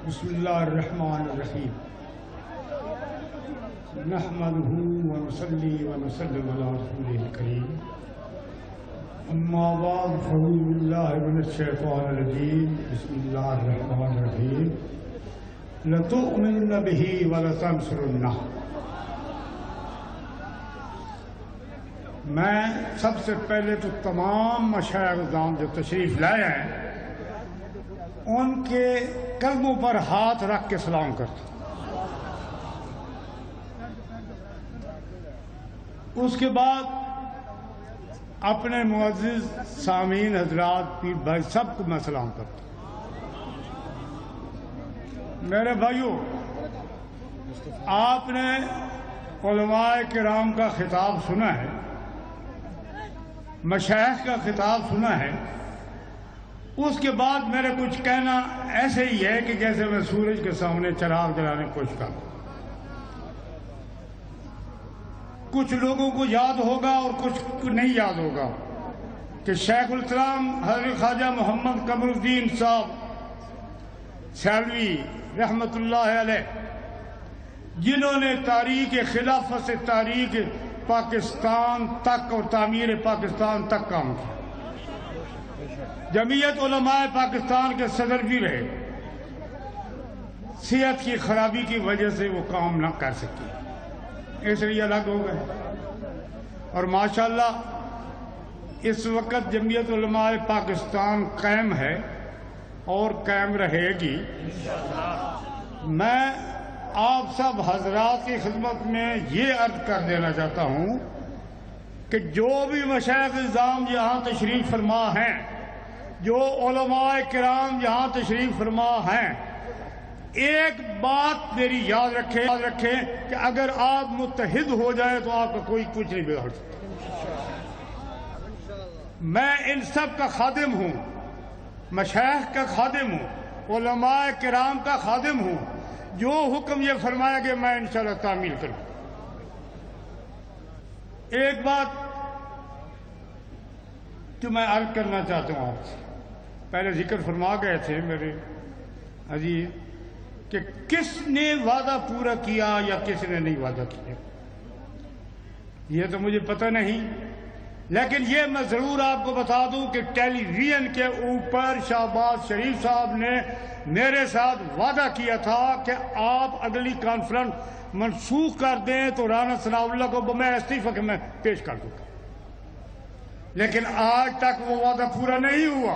بسم اللہ الرحمن الرحیم نحمده ونصلي ونسلم على رسوله الكريم اما بعد فاعوذ بالله من الشیطان الرجیم بسم اللہ الرحمن الرحیم لتؤمنن به ولتنصرنه۔ میں سب سے پہلے تو تمام مشائخ اعظام جو تشریف لائے ہیں ان کے قدموں پر ہاتھ رکھ کے سلام کرتا ہوں۔ اس کے بعد اپنے معزز سامعین حضرات پیر بھائی سب کو میں سلام کرتا ہوں۔ میرے بھائیوں، آپ نے علماء کرام کا خطاب سنا ہے، مشائخ کا خطاب سنا ہے، اس کے بعد میرے کچھ کہنا ایسے ہی ہے کہ جیسے میں سورج کے سامنے چراغ جلانے کی کوشش کروں۔ کچھ لوگوں کو یاد ہوگا اور کچھ کو نہیں یاد ہوگا کہ شیخ الاسلام حضرت خواجہ محمد قمر الدین صاحب سیلوی رحمت اللہ علیہ، جنہوں نے تاریخ خلافت سے تاریخ پاکستان تک اور تعمیر پاکستان تک کام کیا، جمعیت علماء پاکستان کے صدر بھی رہے، صحت کی خرابی کی وجہ سے وہ کام نہ کر سکے، اس لیے الگ ہو گئے۔ اور ماشاءاللہ اس وقت جمعیت علماء پاکستان قائم ہے اور قائم رہے گی۔ میں آپ سب حضرات کی خدمت میں یہ عرض کر دینا چاہتا ہوں کہ جو بھی مشائخ اعظام یہاں تشریف فرما ہیں، جو علماء کرام یہاں تشریف فرما ہیں، ایک بات میری یاد رکھیں کہ اگر آپ متحد ہو جائیں تو آپ کا کوئی کچھ نہیں بگاڑ سکتا۔ میں ان سب کا خادم ہوں، مشائخ کا خادم ہوں، علماء کرام کا خادم ہوں، جو حکم یہ فرمایا کہ میں انشاءاللہ تعمیل کروں۔ ایک بات جو میں عرض کرنا چاہتا ہوں آپ سے، پہلے ذکر فرما گئے تھے میرے عزیز کہ کس نے وعدہ پورا کیا یا کس نے نہیں وعدہ کیا، یہ تو مجھے پتہ نہیں، لیکن یہ میں ضرور آپ کو بتا دوں کہ ٹیلی ویژن کے اوپر شہباز شریف صاحب نے میرے ساتھ وعدہ کیا تھا کہ آپ اگلی کانفرنس منسوخ کر دیں تو رانا ثناء اللہ کو میں استعفیٰ کے میں پیش کر دوں گا، لیکن آج تک وہ وعدہ پورا نہیں ہوا،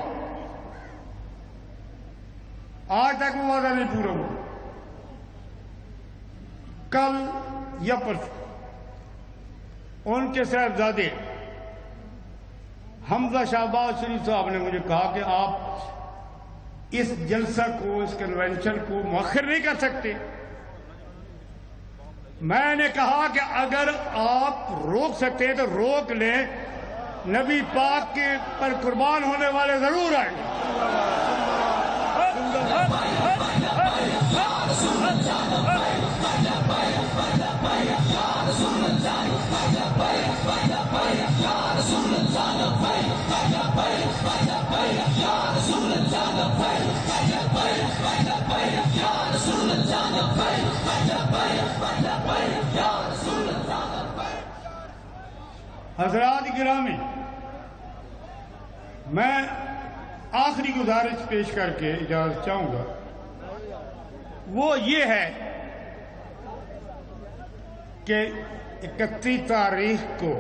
آج تک وہ وعدہ نہیں پورا ہوا۔ کل یا پرسوں ان کے صاحبزادے حمزہ شہباز شریف صاحب نے مجھے کہا کہ آپ اس جلسہ کو، اس کنونشن کو مؤخر نہیں کر سکتے۔ میں نے کہا کہ اگر آپ روک سکتے ہیں تو روک لیں، نبی پاک کے پر قربان ہونے والے ضرور آئیں گے۔ حضرات گرامی، میں آخری گزارش پیش کر کے اجازت چاہوں گا، وہ یہ ہے کہ 31 تاریخ کو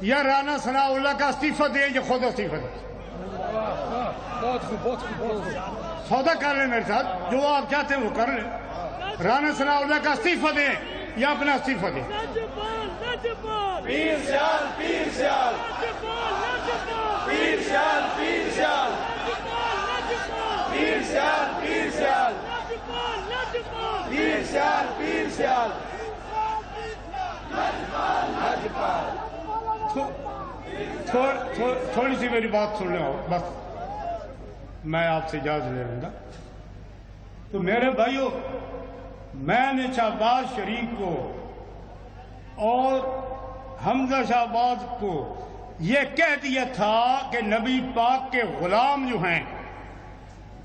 یا رانا ثناء اللہ کا استعفیٰ دیں یا خود استعفیٰ دیں، سودا کر لیں میرے ساتھ، جو آپ چاہتے ہیں وہ کر لیں۔ رانا ثناء اللہ کا استعفیٰ دیں یا اپنا استعفیٰ دیں۔ پیر سیال، پیر سیال، پیر سیال، پیر سیال، پیر سیال، پیر سیال، پیر سیال، پیر سیال، تھوڑی سی میری بات سن لیں بس، میں آپ سے اجازت لے لوں گا۔ تو میرے بھائیوں، میں نے شہباز شریف کو اور حمزہ شہباز کو یہ کہہ دیا تھا کہ نبی پاک کے غلام جو ہیں